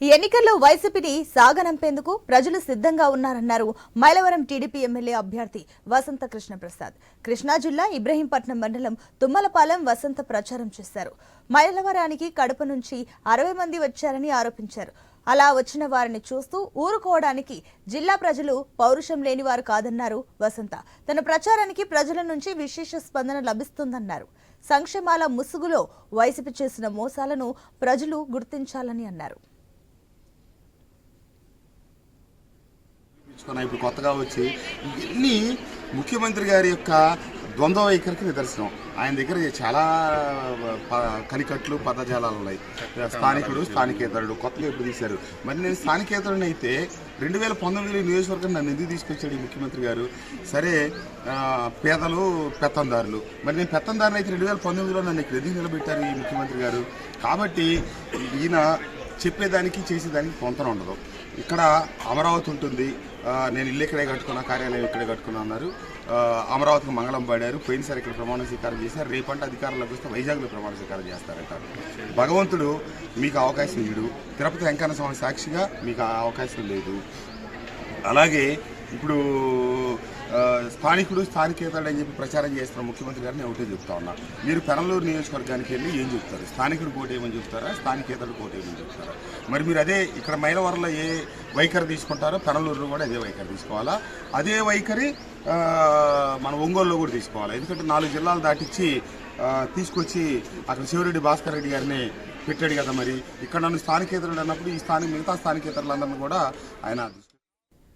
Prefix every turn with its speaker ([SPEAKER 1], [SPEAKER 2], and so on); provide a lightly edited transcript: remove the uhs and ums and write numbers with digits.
[SPEAKER 1] ఈ ఎన్నికల్లో వైసీపీని సాగనంపేందుకు ప్రజలు సిద్ధంగా ఉన్నారన్నారు మైలవరం టీడీపీ ఎమ్మెల్యే అభ్యర్థి వసంత కృష్ణ ప్రసాద్. కృష్ణా జిల్లా ఇబ్రహీంపట్నం మండలం తుమ్మలపాలెం వసంత ప్రచారం చేశారు. మైలవరానికి కడప నుంచి 60 మంది వచ్చారని ఆరోపించారు. అలా వచ్చిన వారిని చూస్తూ ఊరుకోవడానికి జిల్లా ప్రజలు పౌరుషం లేనివారు కాదన్నారు వసంత. తన ప్రచారానికి ప్రజల నుంచి విశేష స్పందన లభిస్తుందన్నారు. సంక్షేమాల ముసుగులో వైసీపీ చేసిన మోసాలను ప్రజలు గుర్తించాలని అన్నారు.
[SPEAKER 2] ఇప్పుడు కొత్తగా వచ్చి ఇన్ని ముఖ్యమంత్రి గారి యొక్క ద్వంద్వ వైఖరికి నిదర్శనం. ఆయన దగ్గర చాలా కనికట్లు పదజాలాలు ఉన్నాయి. స్థానికుడు స్థానికేతరుడు కొత్తగా ఇప్పుడు తీశారు. మరి నేను స్థానికేతరుని అయితే 2019 నియోజకవర్గం నన్ను ఎందుకు తీసుకొచ్చాడు ఈ ముఖ్యమంత్రి గారు? సరే, పేదలు పెత్తందారులు. మరి నేను పెత్తందారుని అయితే 2019లో నన్ను ఇక్కడ ఎందుకు నిలబెట్టారు ఈ ముఖ్యమంత్రి గారు? కాబట్టి ఈయన చెప్పేదానికి చేసేదానికి పొంతన ఉండదు. ఇక్కడ అమరావతి ఉంటుంది, నేను ఇల్లు ఇక్కడే కట్టుకున్నా, కార్యాలయం ఇక్కడే కట్టుకున్నా అన్నారు. అమరావతికి మంగళం పాడారు. పోయినసారి ఇక్కడ ప్రమాణ స్వీకారం చేశారు. రేపంటే అధికారంలోకి వస్తే వైజాగ్లో ప్రమాణ స్వీకారం చేస్తారంటారు. భగవంతుడు మీకు అవకాశం ఇవ్వడు. తిరుపతి వెంకన్న స్వామి సాక్షిగా మీకు అవకాశం లేదు. అలాగే ఇప్పుడు స్థానికుడు స్థానికేతరుడు అని చెప్పి ప్రచారం చేస్తున్న ముఖ్యమంత్రి గారిని ఒకటే చెప్తా ఉన్నా. మీరు పెనమలూరు నియోజకవర్గానికి వెళ్ళి ఏం చెప్తారు? స్థానికుడు కోట ఏమని చెప్తారా, స్థానికేతరుడు కోట ఏమని చెప్తారా? మరి మీరు అదే ఇక్కడ మైలవరంలో ఏ వైఖరి తీసుకుంటారో పెనమలూరులో కూడా అదే వైఖరి తీసుకోవాలా. అదే వైఖరి మన ఒంగోలులో కూడా తీసుకోవాలి. ఎందుకంటే 4 జిల్లాలు దాటిచ్చి తీసుకొచ్చి అక్కడ శివరెడ్డి భాస్కర్ రెడ్డి గారిని పెట్టాడు కదా. మరి ఇక్కడ నన్ను స్థానికేతరుడు అన్నప్పుడు ఈ మిగతా స్థానికేతరులందరినీ కూడా ఆయన